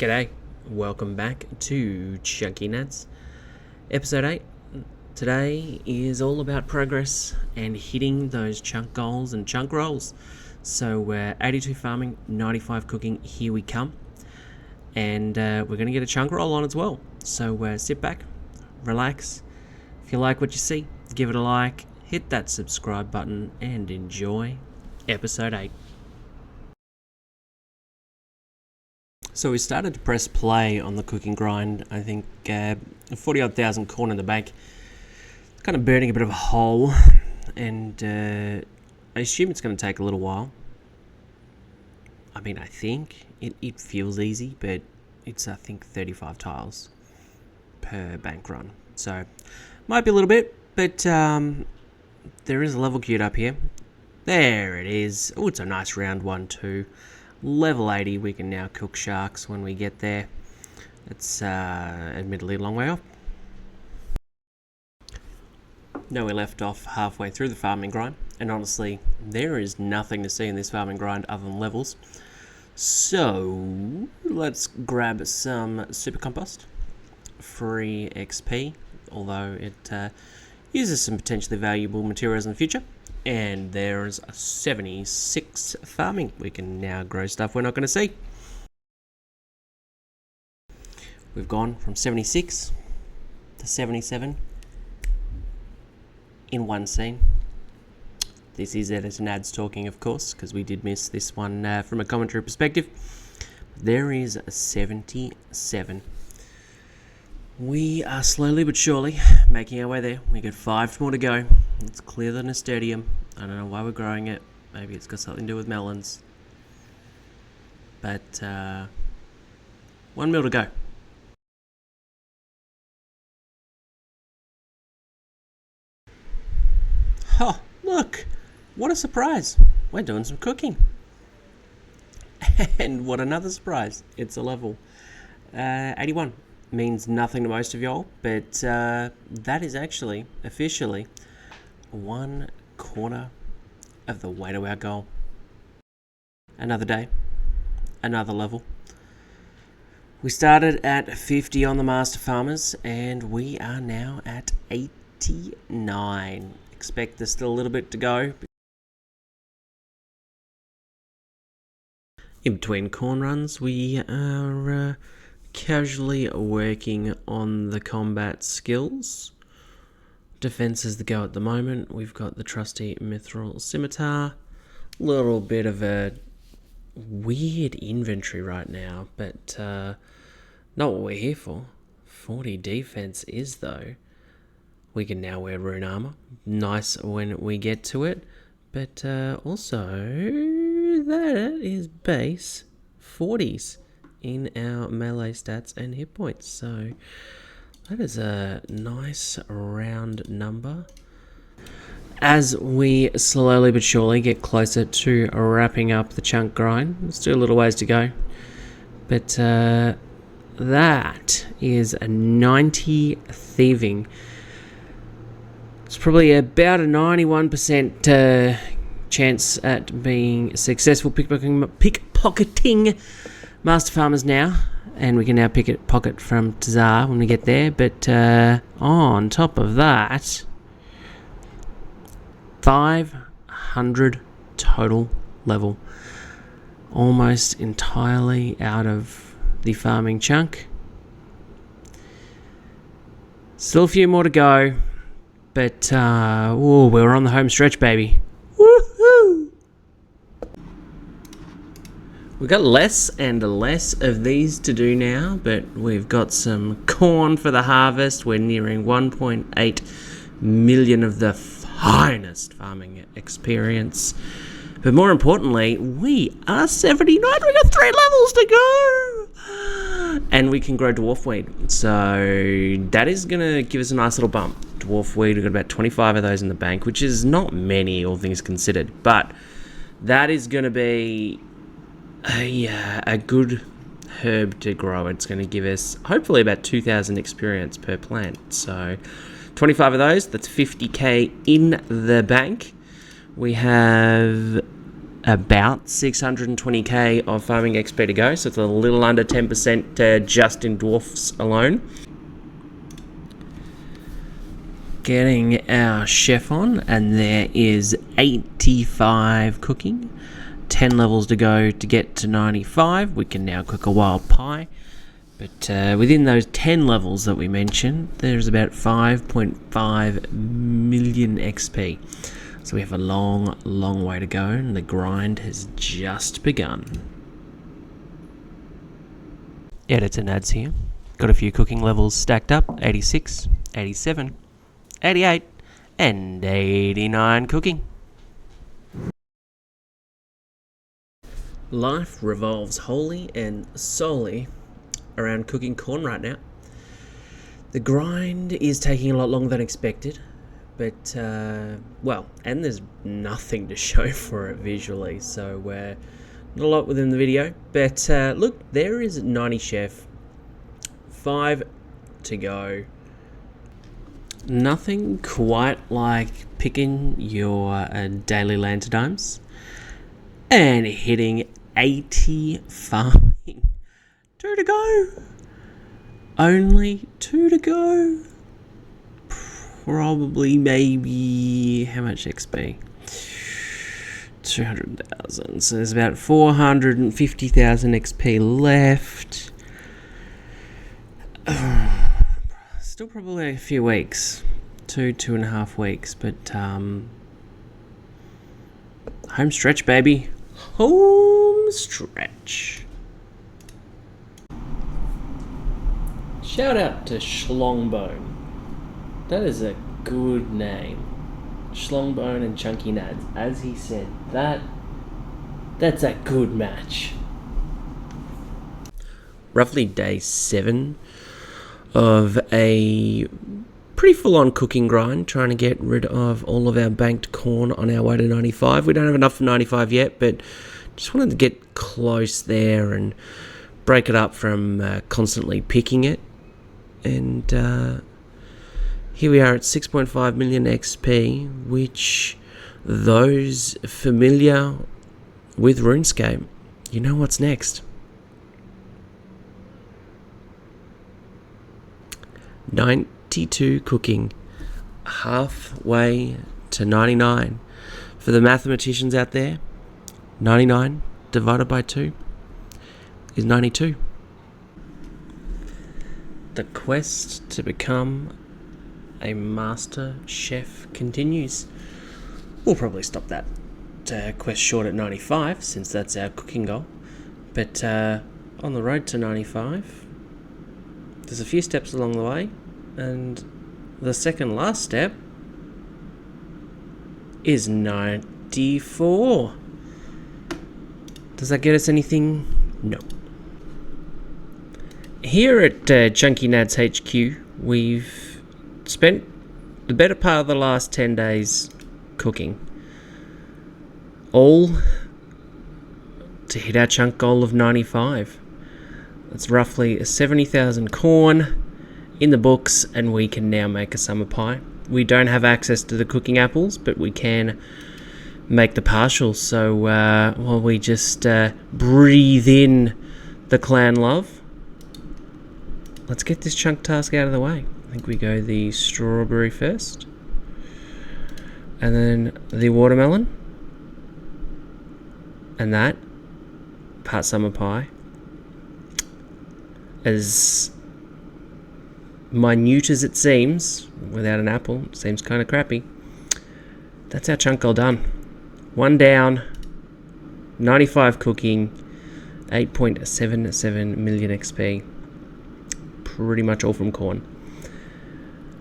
G'day, welcome back to ChunkyNadz, episode 8. Today is all about progress and hitting those chunk goals and chunk rolls. So 82 farming, 95 cooking, here we come. And we're going to get a chunk roll on as well. So sit back, relax. If you like what you see, give it a like, hit that subscribe button and enjoy episode 8. So we started to press play on the cooking grind. I think 40-odd thousand corn in the bank. Kind of burning a bit of a hole, and I assume it's going to take a little while. I mean, I think it feels easy, but it's, I think, 35 tiles per bank run. So might be a little bit, but there is a level queued up here. There it is. Oh, it's a nice round 1-2. Level 80, we can now cook sharks when we get there. It's admittedly a long way off. Now we left off halfway through the farming grind, and honestly, there is nothing to see in this farming grind other than levels. So let's grab some super compost, free XP, although it uses some potentially valuable materials in the future. And there's a 76 farming. We can now grow stuff we're not going to see. We've gone from 76 to 77 in one scene. This is ChunkyNadz talking, of course, because we did miss this one from a commentary perspective. There is a 77. We are slowly but surely making our way there. We got 5 more to go. Let's clear the nasturtium. I don't know why we're growing it. Maybe it's got something to do with melons. But 1 mil to go. Oh, look! What a surprise! We're doing some cooking. And what another surprise. It's a level 81. Means nothing to most of y'all, but that is actually officially 1/4 of the way to our goal. Another day, another level. We started at 50 on the Master Farmers, and we are now at 89. Expect there's still a little bit to go. In between corn runs, we are casually working on the combat skills. Defense is the go at the moment. We've got the trusty mithril scimitar. Little bit of a weird inventory right now, but not what we're here for. 40 defense is, though. We can now wear rune armor. Nice when we get to it. But also, that is base 40s in our melee stats and hit points. So that is a nice round number. As we slowly but surely get closer to wrapping up the chunk grind, there's still a little ways to go. But that is a 90 thieving. It's probably about a 91% chance at being successful pickpocketing Master Farmers now, and we can now pocket from Tazar when we get there. But on top of that, 500 total level, almost entirely out of the farming chunk. Still a few more to go, but we're on the home stretch, baby. Woohoo! We've got less and less of these to do now, but we've got some corn for the harvest. We're nearing 1.8 million of the finest farming experience. But more importantly, we are 79. We got 3 levels to go! And we can grow dwarf weed. So that is going to give us a nice little bump. Dwarf weed, we've got about 25 of those in the bank, which is not many, all things considered. But that is going to be a good herb to grow. It's going to give us hopefully about 2,000 experience per plant. So 25 of those, that's 50k in the bank. We have about 620k of farming XP to go, so it's a little under 10% just in dwarfs alone. Getting our chef on, and there is 85 cooking, 10 levels to go to get to 95. We can now cook a wild pie, but within those 10 levels that we mentioned, there's about 5.5 million XP. So we have a long way to go, and the grind has just begun. Editor Nads here. Got a few cooking levels stacked up: 86, 87, 88, and 89 cooking. Life revolves wholly and solely around cooking corn right now. The grind is taking a lot longer than expected, but, well, and there's nothing to show for it visually, so not a lot within the video. But look, there is 90 chef, 5 to go. Nothing quite like picking your daily Lantidimes and hitting 80 farming. 2 to go. Only 2 to go. Probably, maybe, how much XP? 200,000. So there's about 450,000 XP left. Still probably a few weeks, 2.5 weeks, but home stretch, baby, home stretch. Shout out to Schlongbone. That is a good name, Schlongbone and ChunkyNadz. As he said, that's a good match. Roughly day 7 of a pretty full-on cooking grind, trying to get rid of all of our banked corn on our way to 95. We don't have enough for 95 yet, but just wanted to get close there and break it up from constantly picking it. And here we are at 6.5 million XP, which those familiar with RuneScape, you know what's next. 92 cooking, halfway to 99. For the mathematicians out there, 99 divided by 2 is 92. The quest to become a master chef continues. We'll probably stop that quest short at 95, since that's our cooking goal. But on the road to 95, there's a few steps along the way, and the second last step is 94. Does that get us anything? No. Here at ChunkyNadz HQ, we've spent the better part of the last 10 days cooking. All to hit our chunk goal of 95. That's roughly 70,000 corn in the books, and we can now make a summer pie. We don't have access to the cooking apples, but we can make the partials. So while we just breathe in the clan love, let's get this chunk task out of the way. I think we go the strawberry first, and then the watermelon, and that part summer pie. As minute as it seems, without an apple, it seems kind of crappy. That's our chunk goal done. 1 down, 95 cooking, 8.77 million XP. Pretty much all from corn.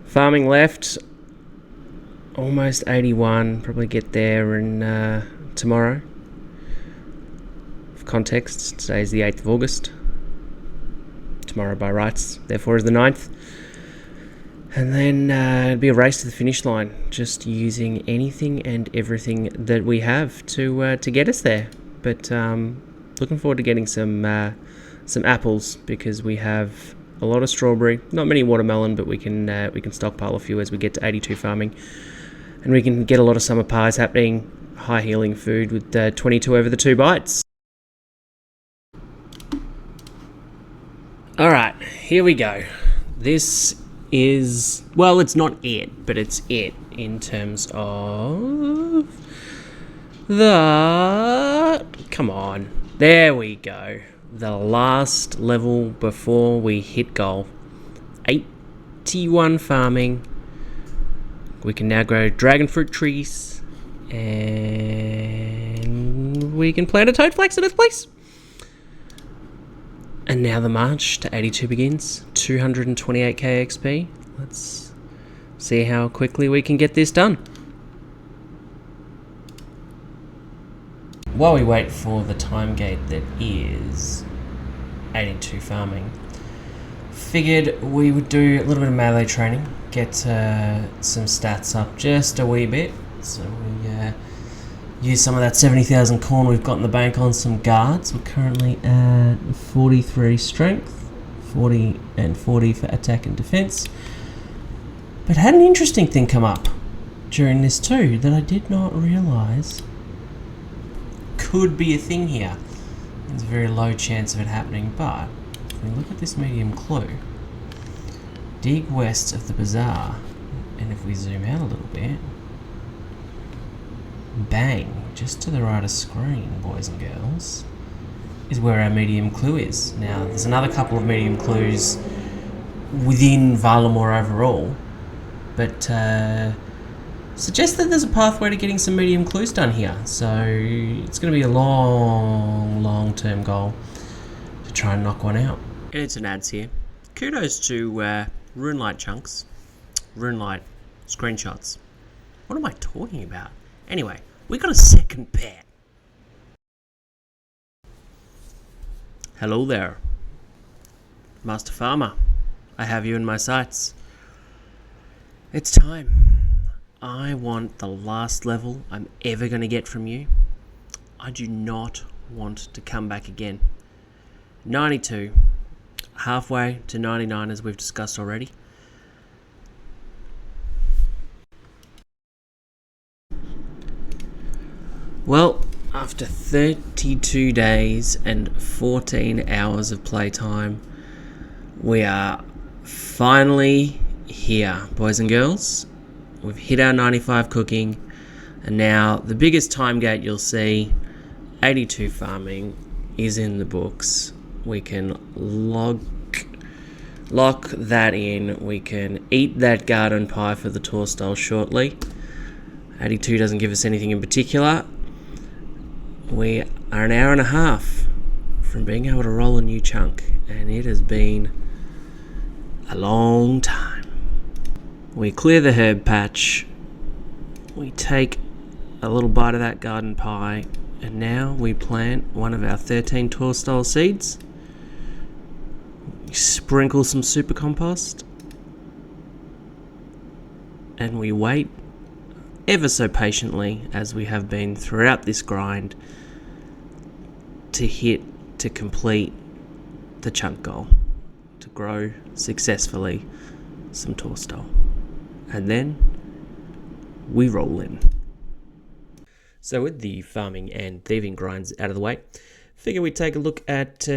Farming left, almost 81. Probably get there in tomorrow. For context, today is the 8th of August. Tomorrow by rights, therefore, is the 9th. And then it'd be a race to the finish line, just using anything and everything that we have to get us there. But looking forward to getting some apples, because we have a lot of strawberry, not many watermelon, but we can stockpile a few as we get to 82 farming, and we can get a lot of summer pies happening high healing food with 22 over the 2 bites. Alright, here we go. This is, well, it's not it, but it's it in terms of the, come on, there we go. The last level before we hit goal. 81 farming. We can now grow dragon fruit trees, and we can plant a toad flax in its place. And now the march to 82 begins. 228k XP. Let's see how quickly we can get this done. While we wait for the time gate that is 82 farming, figured we would do a little bit of melee training, get some stats up just a wee bit. So we use some of that 70,000 corn we've got in the bank on some guards. We're currently at 43 strength, 40 and 40 for attack and defense. But had an interesting thing come up during this too that I did not realize could be a thing here. There's a very low chance of it happening, but if we look at this medium clue, dig west of the bazaar, and if we zoom out a little bit, bang, just to the right of screen, boys and girls, is where our medium clue is. Now, there's another couple of medium clues within Varlamore overall, but suggest that there's a pathway to getting some medium clues done here. So it's going to be a long-term goal to try and knock one out. And it's an ads here. Kudos to Runelight Chunks, Runelight Screenshots. What am I talking about? Anyway, we got a second pet. Hello there, Master Farmer. I have you in my sights. It's time. I want the last level I'm ever going to get from you. I do not want to come back again. 92. Halfway to 99 as we've discussed already. Well, after 32 days and 14 hours of playtime, we are finally here, boys and girls. We've hit our 95 cooking, and now the biggest time gate you'll see, 82 farming, is in the books. We can lock that in. We can eat that garden pie for the tour style shortly. 82 doesn't give us anything in particular. We are an hour and a half from being able to roll a new chunk, and it has been a long time. We clear the herb patch, we take a little bite of that garden pie, and now we plant one of our 13 tour style seeds. We sprinkle some super compost, and we wait ever so patiently, as we have been throughout this grind, to complete the chunk goal, to grow successfully some tour style. And then we roll in. So with the farming and thieving grinds out of the way, figure we take a look at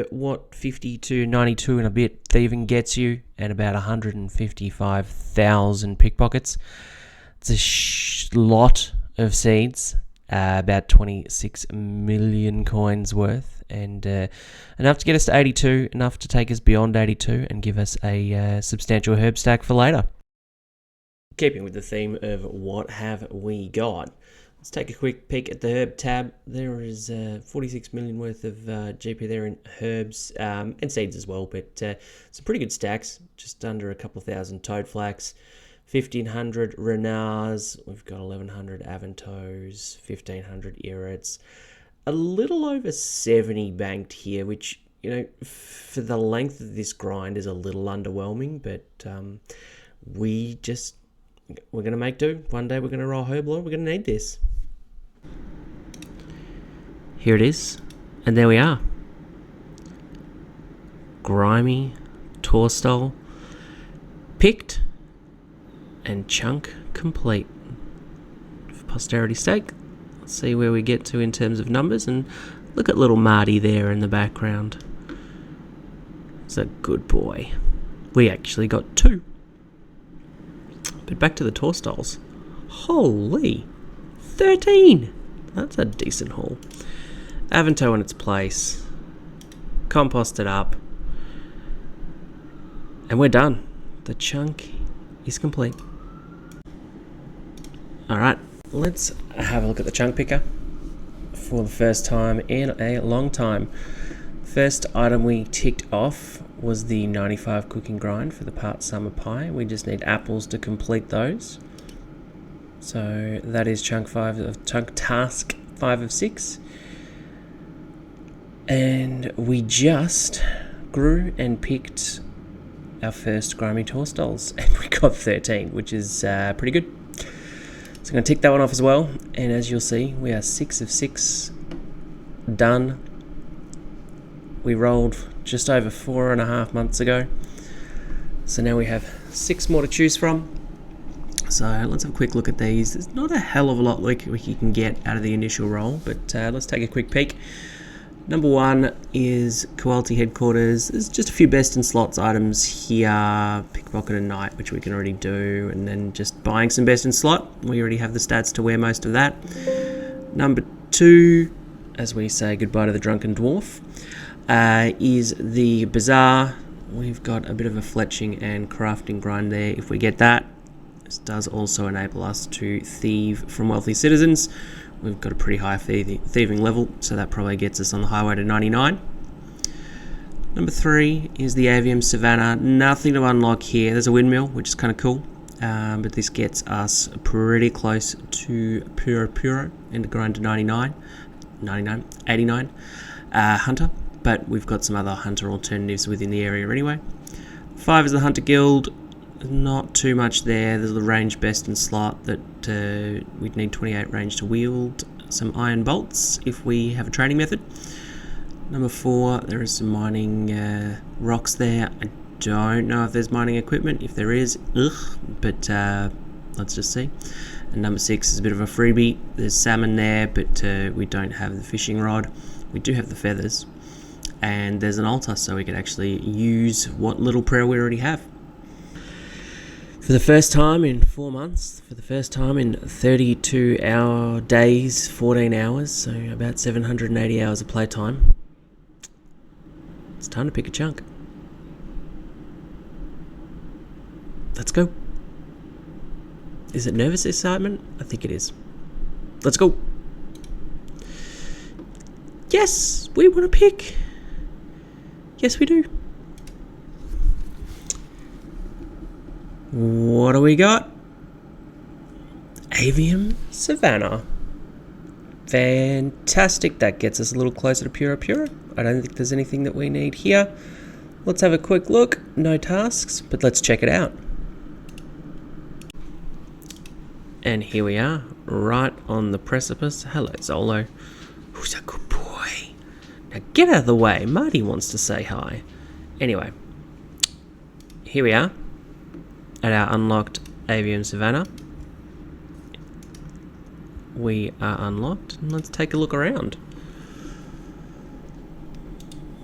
what 50 to 92 and a bit thieving gets you, and about 155,000 pickpockets. It's a lot of seeds, about 26 million coins worth, and enough to get us to 82, enough to take us beyond 82 and give us a substantial herb stack for later. Keeping with the theme of what have we got, let's take a quick peek at the herb tab. There is 46 million worth of GP there in herbs and seeds as well, but some pretty good stacks, just under a couple thousand toad flax, 1,500 renards, we've got 1,100 avantos, 1,500 irrits, a little over 70 banked here, which, you know, for the length of this grind is a little underwhelming, but we're going to make do. One day we're going to roll Herblore. We're going to need this. Here it is. And there we are. Grimy Torstol picked and chunk complete. For posterity's sake, see where we get to in terms of numbers, and look at little Marty there in the background. He's a good boy. We actually got 2. But back to the tour styles. Holy, 13! That's a decent haul. Avanto in its place. Compost it up. And we're done. The chunk is complete. Alright, let's have a look at the chunk picker for the first time in a long time. First item we ticked off was the 95 cooking grind for the part summer pie. We just need apples to complete those. So that is chunk task 5 of 6. And we just grew and picked our first grimy tour styles, and we got 13, which is pretty good. So I'm going to tick that one off as well, and as you'll see, we are 6 of 6 done. We rolled just over 4.5 months ago, so now we have 6 more to choose from. So let's have a quick look at these. There's not a hell of a lot like you can get out of the initial roll, but let's take a quick peek. Number 1 is Quality Headquarters. There's just a few best in slots items here. Pickpocket and Night, which we can already do. And then just buying some best in slot. We already have the stats to wear most of that. Number 2, as we say goodbye to the Drunken Dwarf, is the Bazaar. We've got a bit of a fletching and crafting grind there. If we get that, this does also enable us to thieve from wealthy citizens. We've got a pretty high thieving level, so that probably gets us on the highway to 99. Number 3 is the Avium Savannah. Nothing to unlock here. There's a windmill, which is kind of cool, but this gets us pretty close to Puro and the grind to 89, Hunter, but we've got some other Hunter alternatives within the area anyway. 5 is the Hunter Guild. Not too much there. There's the range best in slot that we'd need 28 range to wield some iron bolts if we have a training method. Number 4, there is some mining rocks there. I don't know if there's mining equipment. If there is, but let's just see. And number 6 is a bit of a freebie. There's salmon there, but we don't have the fishing rod. We do have the feathers, and there's an altar, so we can actually use what little prayer we already have. For the first time in 4 months, for the first time in 32 days, 14 hours, so about 780 hours of playtime, it's time to pick a chunk. Let's go. Is it nervous excitement? I think it is. Let's go. Yes, we want to pick. Yes, we do. What do we got? Avium Savannah. Fantastic. That gets us a little closer to Puro. I don't think there's anything that we need here. Let's have a quick look. No tasks, but let's check it out. And here we are, right on the precipice. Hello, Zolo. Who's a good boy? Now get out of the way. Marty wants to say hi. Anyway, here we are at our unlocked Avium Savannah. We are unlocked, and let's take a look around.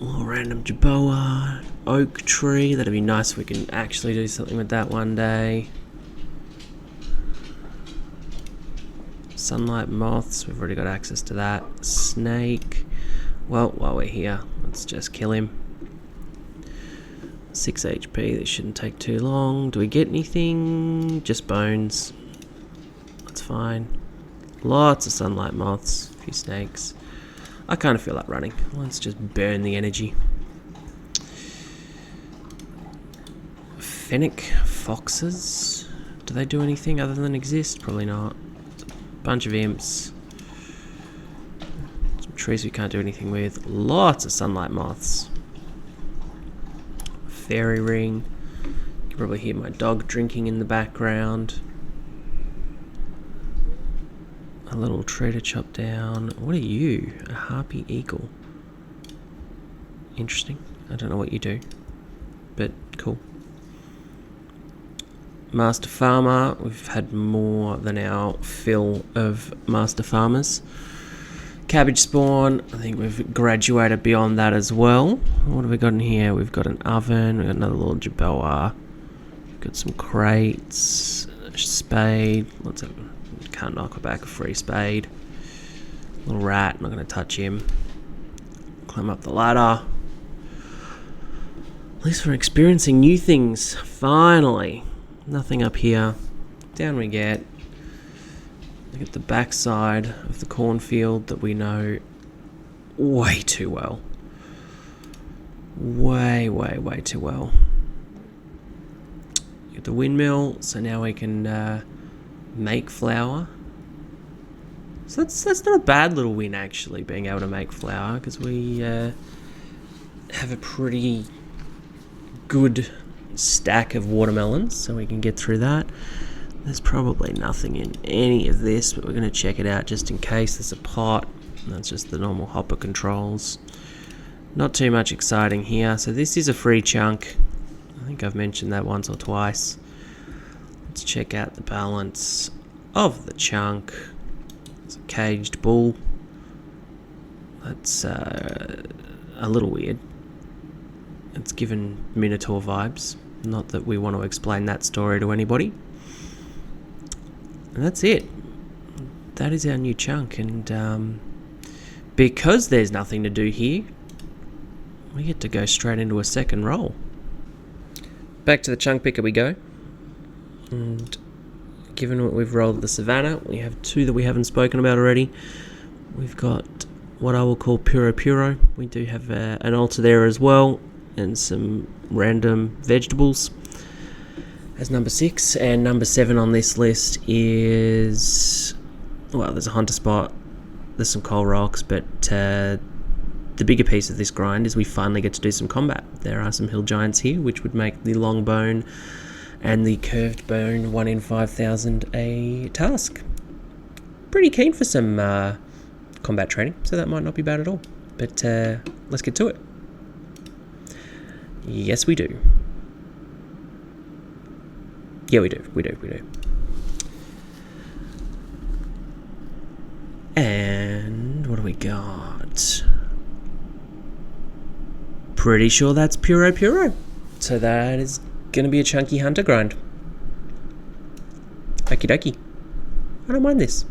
A little random Jerboa, oak tree. That'd be nice if we can actually do something with that one day. Sunlight moths, we've already got access to that. Snake. Well, while we're here, let's just kill him. 6 HP, this shouldn't take too long. Do we get anything? Just bones. That's fine. Lots of sunlight moths, a few snakes. I kind of feel like running. Let's just burn the energy. Fennec foxes. Do they do anything other than exist? Probably not. Bunch of imps. Some trees we can't do anything with. Lots of sunlight moths. Fairy ring. You can probably hear my dog drinking in the background. A little tree to chop down. What are you? A harpy eagle. Interesting. I don't know what you do, but cool. Master Farmer. We've had more than our fill of Master Farmers. Cabbage spawn, I think we've graduated beyond that as well. What have we got in here? We've got an oven, we've got another little Jerboa, we've got some crates, a spade, can't knock back a free spade. Little rat, not going to touch him. Climb up the ladder. At least we're experiencing new things, finally. Nothing up here. Down we get. Look at the backside of the cornfield that we know way too well. Way too well. Get the windmill, so now we can make flour. So that's not a bad little win, actually, being able to make flour, because we have a pretty good stack of watermelons, so we can get through that. There's probably nothing in any of this, but we're going to check it out just in case. There's a pot. That's just the normal hopper controls. Not too much exciting here. So this is a free chunk. I think I've mentioned that once or twice. Let's check out the balance of the chunk. It's a caged bull. That's a little weird. It's given Minotaur vibes. Not that we want to explain that story to anybody. And that's it. That is our new chunk, and because there's nothing to do here, we get to go straight into a second roll. Back to the chunk picker we go. And given what we've rolled at the Savannah, we have two that we haven't spoken about already. We've got what I will call Puro. We do have an altar there as well, and some random vegetables as number 6, and number 7 on this list is, well, there's a hunter spot, there's some coal rocks, but the bigger piece of this grind is we finally get to do some combat. There are some hill giants here, which would make the long bone and the curved bone 1 in 5,000 a task. Pretty keen for some combat training, so that might not be bad at all. But let's get to it. Yes, we do. Yeah, we do. And what do we got? Pretty sure that's Puro. So that is going to be a chunky hunter grind. Okie dokie. I don't mind this.